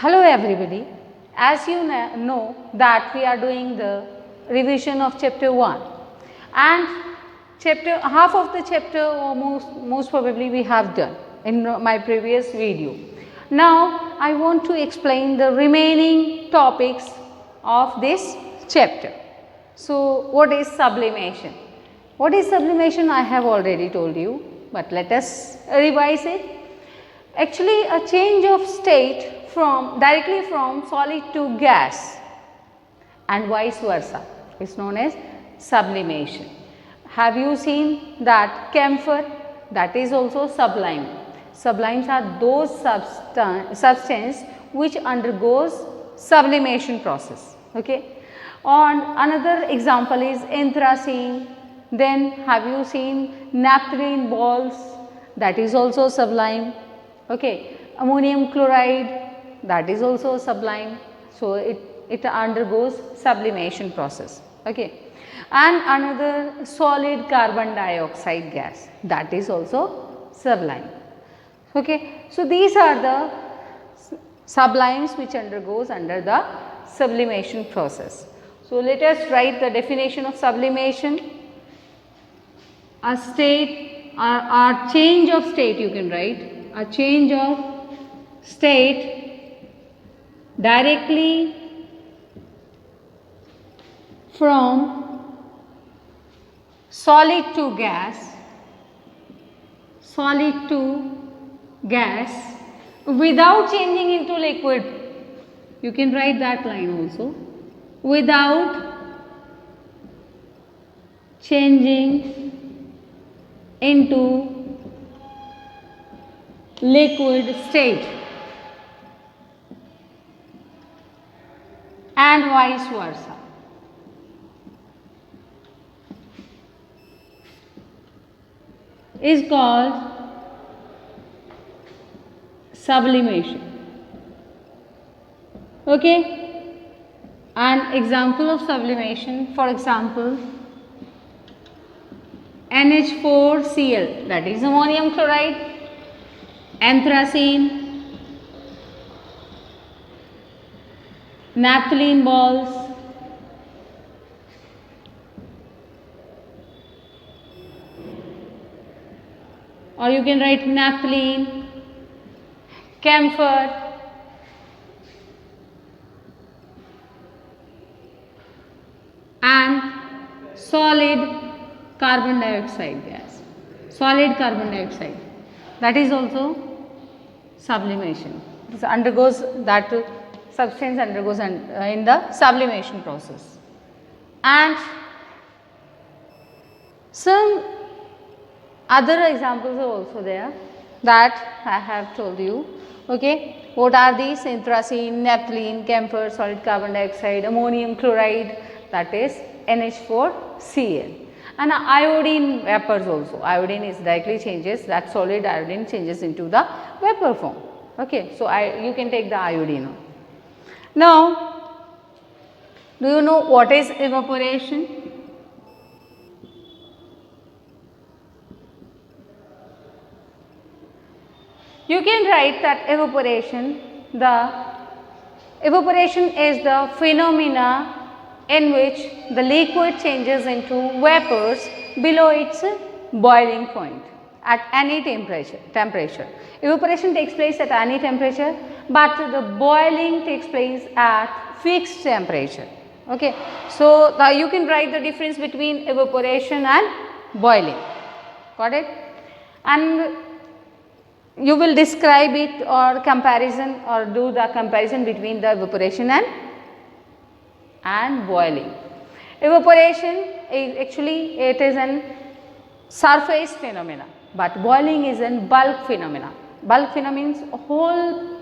Hello everybody, as you know that we are doing the revision of chapter 1 and half of the chapter or most probably we have done in my previous video. Now I want to explain the remaining topics of this chapter. So what is sublimation? What is sublimation I have already told you, but let us revise it. Actually a change of state directly from solid to gas and vice versa is known as sublimation. Have you seen that camphor? That is also sublime. Sublimes are those substance which undergoes sublimation process. Okay. And another example is anthracene. Then have you seen naphthalene balls? That is also sublime. Okay. Ammonium chloride, that is also sublime. So it undergoes sublimation process. Okay. And another solid carbon dioxide gas, that is also sublime. Okay. So these are the sublimes which undergoes under the sublimation process. So let us write the definition of sublimation. A state or change of state, you can write a change of state directly from solid to gas without changing into liquid. You can write that line also, without changing into liquid state and vice versa. Is called sublimation. Okay. An example of sublimation, for example, NH4Cl, that is ammonium chloride, anthracene, naphthalene balls, or you can write naphthalene, camphor, and solid carbon dioxide gas, solid carbon dioxide, that is also sublimation. This undergoes, that substance undergoes in the sublimation process. And some other examples are also there that I have told you. Okay. What are these? Anthracene, naphthalene, camphor, solid carbon dioxide, ammonium chloride, that is NH4Cl. And iodine vapors also. Iodine is directly changes, that solid iodine changes into the vapor form. Okay. So you can take the iodine. Now, do you know what is evaporation? You can write that evaporation is the phenomena in which the liquid changes into vapors below its boiling point at any temperature. Evaporation takes place at any temperature, but the boiling takes place at fixed temperature. Okay. So you can write the difference between evaporation and boiling. Got it? And you will describe it or comparison or do the comparison between the evaporation and boiling. Evaporation is actually, it is an surface phenomena, but boiling is an bulk phenomena. Bulk phenomena means whole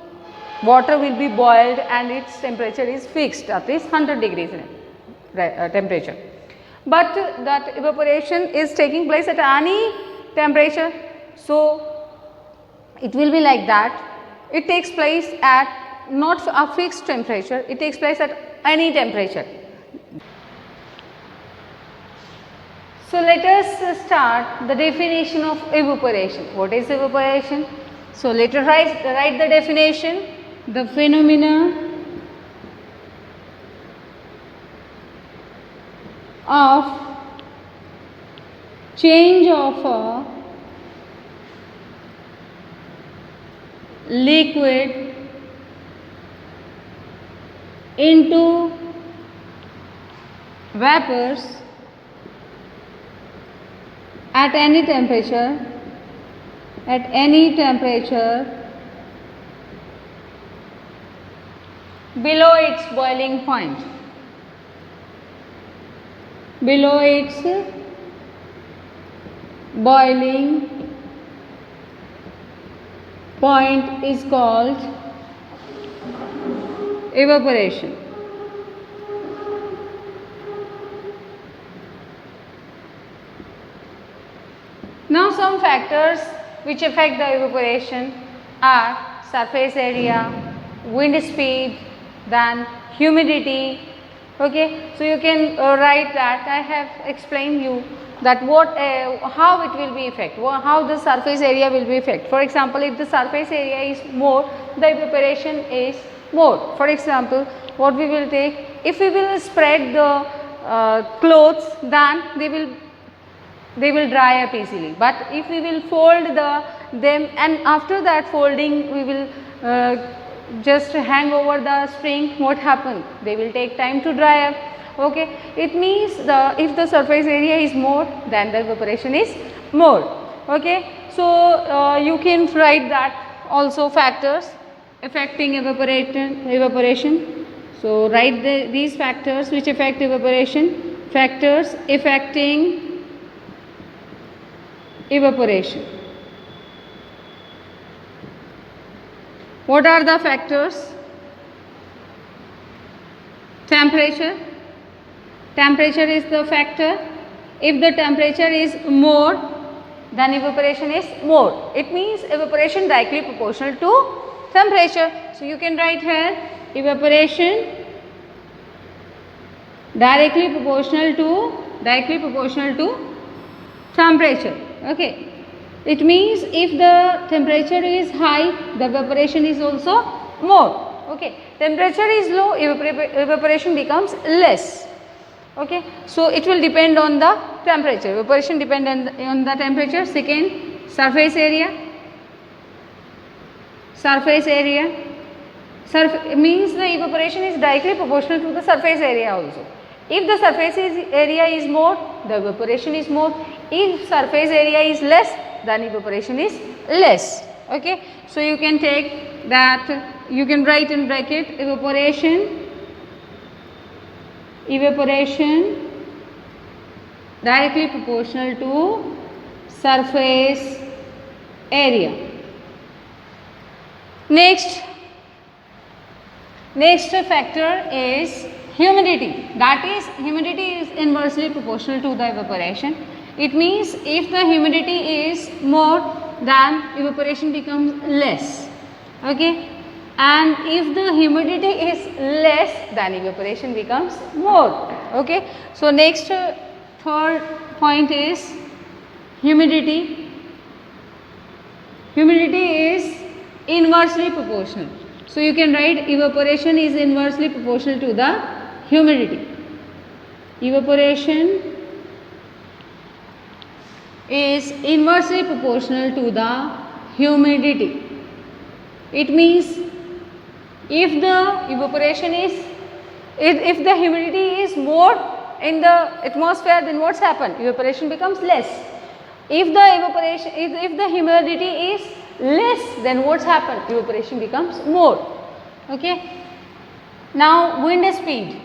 water will be boiled and its temperature is fixed, at least 100 degrees temperature. But that evaporation is taking place at any temperature. So it will be like that. It takes place at not a fixed temperature, it takes place at any temperature. So let us start the definition of evaporation. What is evaporation? So let us write the definition. The phenomena of change of a liquid into vapors at any temperature below its boiling point. Below its boiling point is called evaporation. Now some factors which affect the evaporation are surface area, wind speed, then humidity. Okay, so you can write that. I have explained you that how it will be affect, how the surface area will be affect. For example, if the surface area is more, the evaporation is more. For example, what we will take, if we will spread the clothes, then they will dry up easily. But if we will fold them, and after that folding we will just hang over the string, what happen? They will take time to dry up. Okay, it means if the surface area is more, then the evaporation is more. Okay, so you can write that also factors affecting evaporation. So write these factors which affect evaporation. Factors affecting evaporation. What are the factors? Temperature. Temperature is the factor. If the temperature is more, then evaporation is more. It means evaporation directly proportional to temperature. So you can write here evaporation directly proportional to temperature. Okay. It means if the temperature is high, the evaporation is also more. Okay. Temperature is low, evaporation becomes less. Okay. So it will depend on the temperature. Evaporation depend on the temperature. Second, surface area. Surface area means the evaporation is directly proportional to the surface area also. If the surface area is more, the evaporation is more. If surface area is less, then evaporation is less. Okay. So you can take that, you can write in bracket evaporation directly proportional to surface area. Next factor is humidity. That is, humidity is inversely proportional to the evaporation. It means if the humidity is more, then evaporation becomes less. Okay. And if the humidity is less, then evaporation becomes more. Okay. So next third point is humidity. Humidity is inversely proportional. So you can write evaporation is inversely proportional to the humidity. Evaporation is inversely proportional to the humidity. It means if the humidity is more in the atmosphere, then what's happened? Evaporation becomes less. If the humidity is less, then what's happened? Evaporation becomes more. Okay. Now wind speed.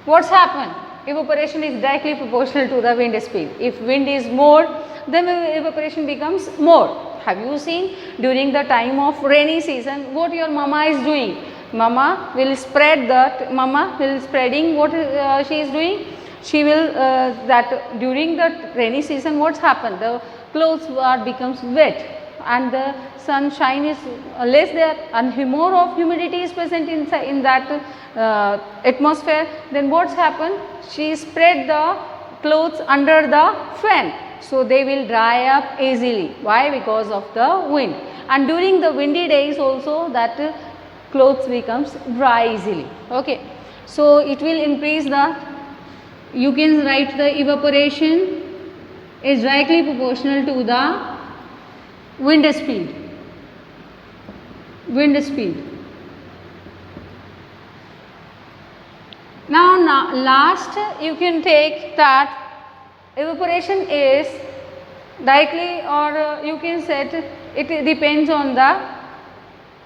What's happened? Evaporation is directly proportional to the wind speed. If wind is more, then evaporation becomes more. Have you seen during the time of rainy season what your mama is doing? Mama will spreading what she is doing? She will that during the rainy season what's happened? The clothes becomes wet. and the sunshine is less there and more of humidity is present in that atmosphere, then what's happened? She spread the clothes under the fan, so they will dry up easily. Why? Because of the wind. And during the windy days also that clothes becomes dry easily. Okay. So it will increase the, you can write the evaporation is directly proportional to the wind speed. Wind speed. Now last you can take that evaporation is directly, or you can set it depends on that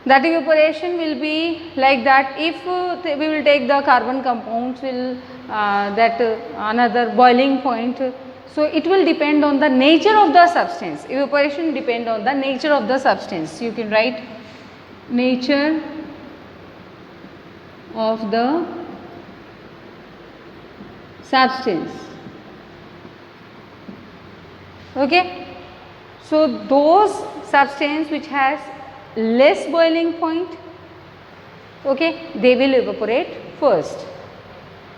evaporation will be like that. If we will take the carbon compounds will another boiling point, so it will depend on the nature of the substance. Evaporation depend on the nature of the substance. You can write nature of the substance. Okay. So those substance which has less boiling point, okay, they will evaporate first,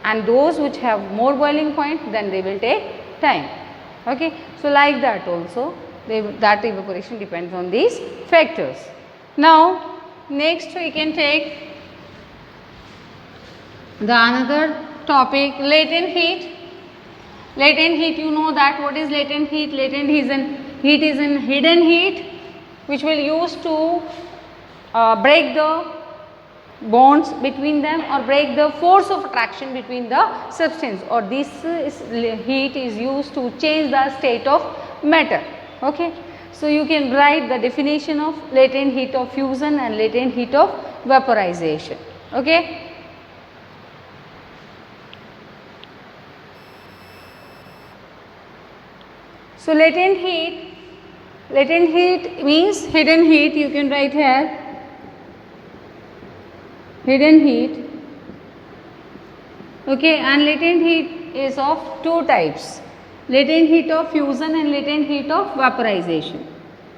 and those which have more boiling point, then they will take time. Okay. So like that also that evaporation depends on these factors. Now next we can take the another topic, latent heat. Latent heat, you know that what is latent heat? Latent heat is an hidden heat which will use to break the bonds between them or break the force of attraction between the substance, or this heat is used to change the state of matter. Okay. So you can write the definition of latent heat of fusion and latent heat of vaporization. Okay. So latent heat means hidden heat. You can write here hidden heat. Okay, and latent heat is of two types, latent heat of fusion and latent heat of vaporization.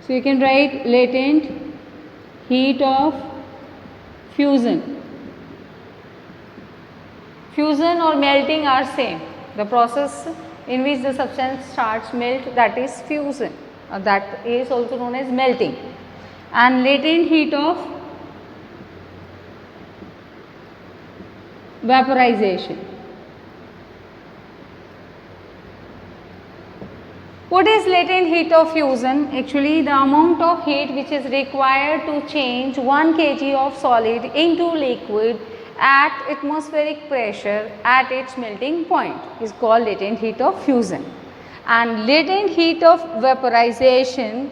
So you can write latent heat of fusion. Fusion or melting are same. The process in which the substance starts melt, that is fusion, that is also known as melting. And latent heat of vaporization. What is latent heat of fusion? Actually the amount of heat which is required to change 1 kg of solid into liquid at atmospheric pressure at its melting point is called latent heat of fusion. And latent heat of vaporization,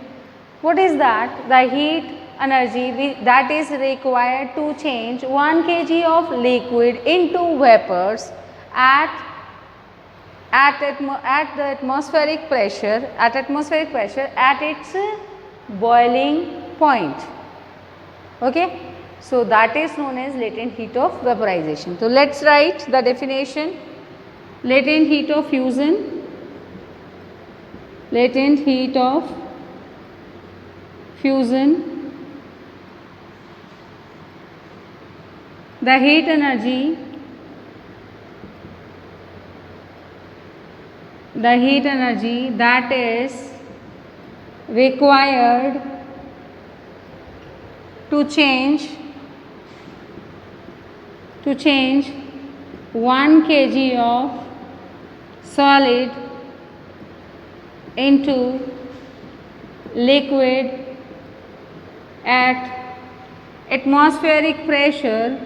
what is that? The heat energy that is required to change 1 kg of liquid into vapors at the atmospheric pressure at its boiling point. Okay. So that is known as latent heat of vaporization. So let's write the definition. Latent heat of fusion, latent heat of fusion, the heat energy that is required to change 1 kg of solid into liquid at atmospheric pressure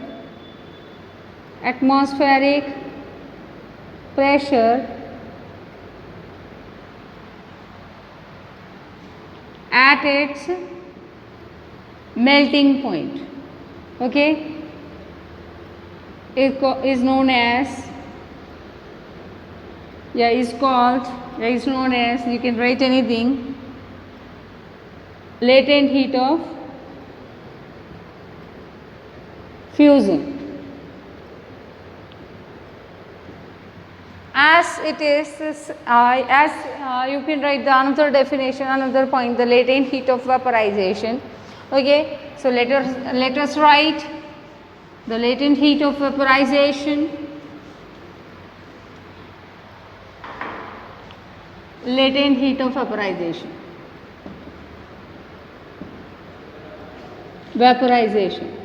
at its melting point. Okay. Is known as, is known as, you can write anything, latent heat of fusion. as it is you can write the another definition, another point, the latent heat of vaporization. Okay, so let us write the latent heat of vaporization. Latent heat of vaporization. Vaporization.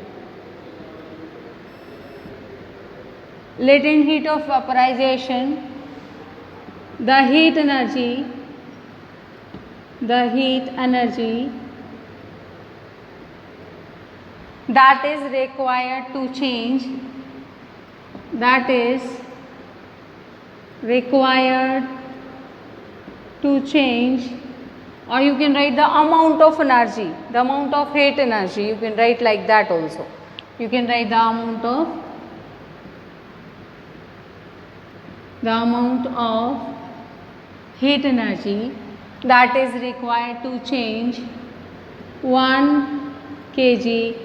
Latent heat of vaporization, the heat energy that is required to change, or you can write the amount of energy, the amount of heat energy, you can write like that also. You can write the amount of heat energy that is required to change 1 kg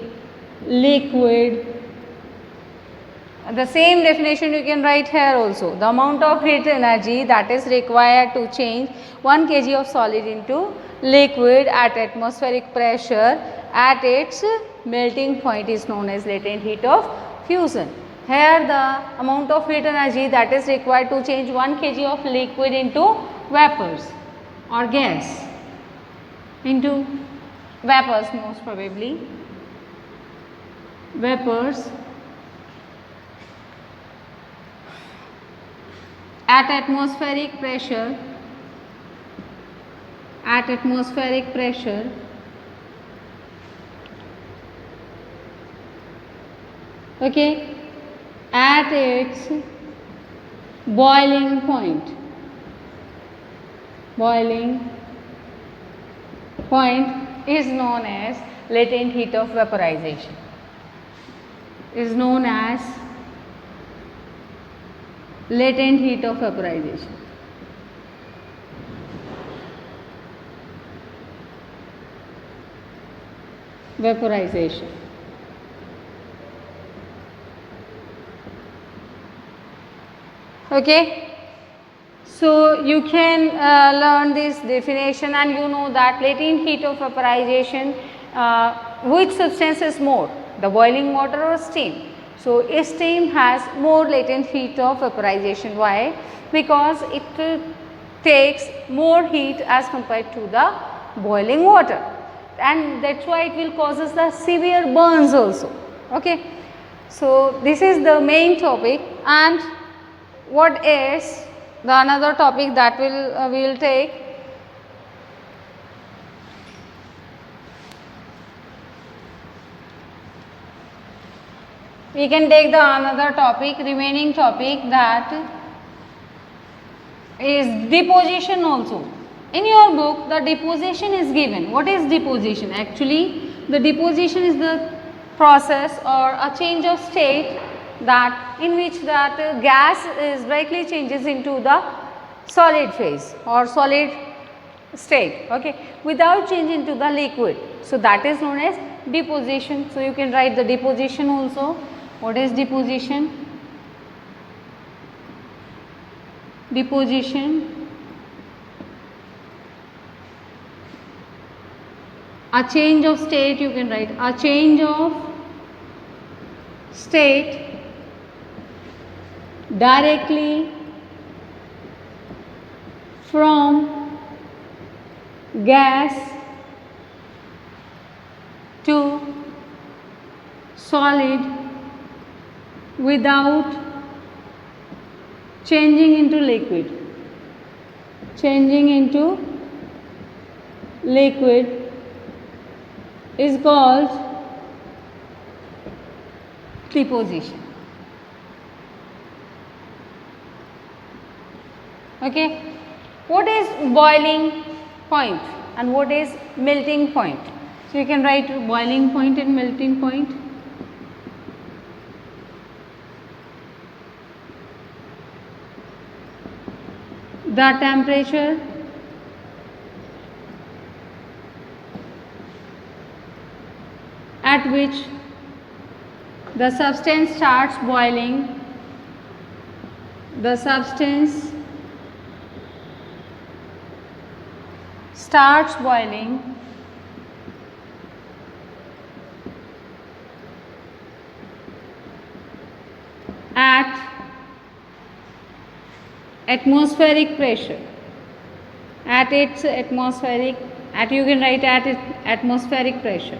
liquid. The same definition you can write here also. The amount of heat energy that is required to change 1 kg of solid into liquid at atmospheric pressure at its melting point is known as latent heat of fusion. Here the amount of heat energy that is required to change 1 kg of liquid into vapors or gas, into vapors most probably, vapors at atmospheric pressure, okay, at its boiling point. Is known as latent heat of vaporization. Vaporization. Okay. So you can learn this definition, and you know that latent heat of vaporization, which substance is more, the boiling water or steam? So steam has more latent heat of vaporization. Why? Because it takes more heat as compared to the boiling water, and that's why it will causes the severe burns also. Okay. So this is the main topic, and what is the another topic that we will take? We can take the another topic, remaining topic, that is deposition also. In your book the deposition is given. What is deposition? Actually the deposition is the process or a change of state that in which that gas is directly changes into the solid phase or solid state, okay, without change into the liquid. So that is known as deposition. So you can write the deposition also. What is deposition? A change of state, you can write a change of state directly from gas to solid without changing into liquid. Is called deposition. Okay. What is boiling point and what is melting point? So you can write boiling point and melting point. The temperature at which the substance starts boiling the substance starts boiling at atmospheric pressure, at its atmospheric, at you can write at its atmospheric pressure.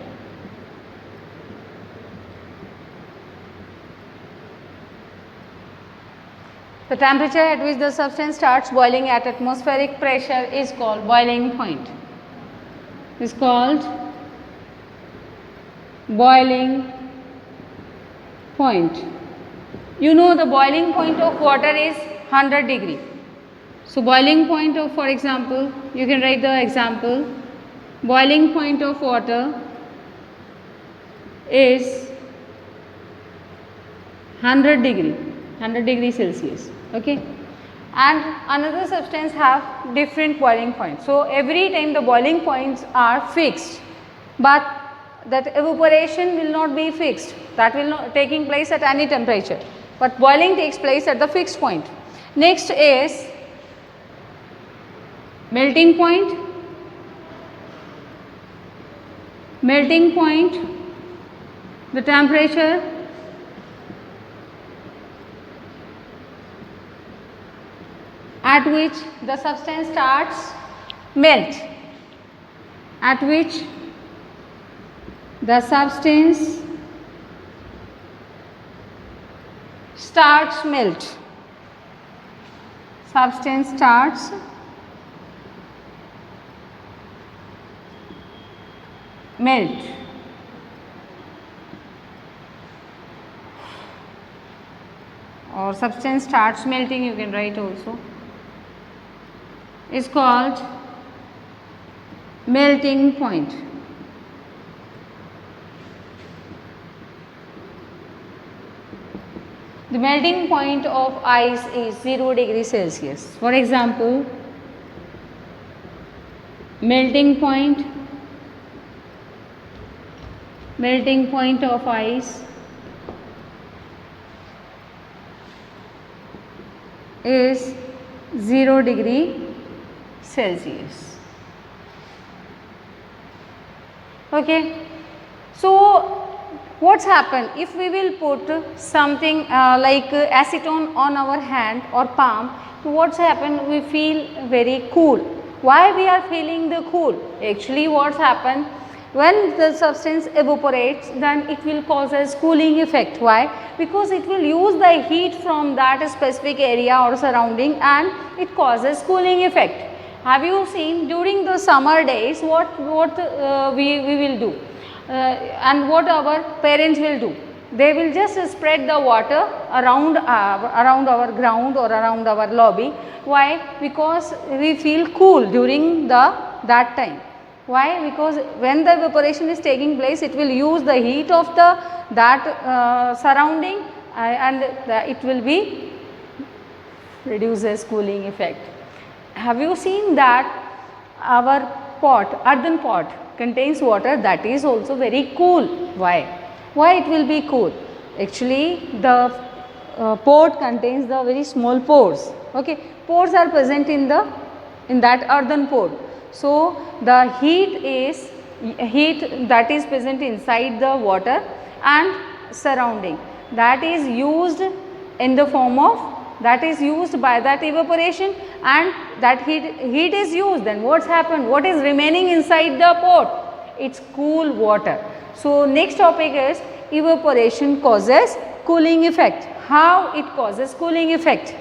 The temperature at which the substance starts boiling at atmospheric pressure is called boiling point. Is called boiling point. You know the boiling point of water is 100 degree. So boiling point of, for example, you can write the example, boiling point of water is 100 degree Celsius, okay. And another substance have different boiling points. So every time the boiling points are fixed, but that evaporation will not be fixed, that will not taking place at any temperature, but boiling takes place at the fixed point. Next is melting point. Melting point, the temperature at which the substance starts melt, at which the substance starts melt, substance starts melt. Or substance starts melting, you can write also, is called melting point. The melting point of ice is 0 degree Celsius. For example, melting point of ice is 0 degree Celsius. Okay. So what's happened if we will put something like acetone on our hand or palm, so what's happened, we feel very cool. Why we are feeling the cool? Actually what's happened, when the substance evaporates, then it will cause a cooling effect. Why? Because it will use the heat from that specific area or surrounding and it causes cooling effect. Have you seen during the summer days what we will do? And what our parents will do? They will just spread the water around our ground or around our lobby. Why? Because we feel cool during that time. Why? Because when the evaporation is taking place, it will use the heat of that surrounding and it will be reduces cooling effect. Have you seen that our pot, earthen pot contains water, that is also very cool? Why? Why it will be cool? Actually the pot contains the very small pores. Okay, pores are present in that earthen pot. So the heat that is present inside the water and surrounding, that is used in the form of, that is used by that evaporation, and that heat is used. Then what's happened? What is remaining inside the pot? It's cool water. So next topic is evaporation causes cooling effect. How it causes cooling effect?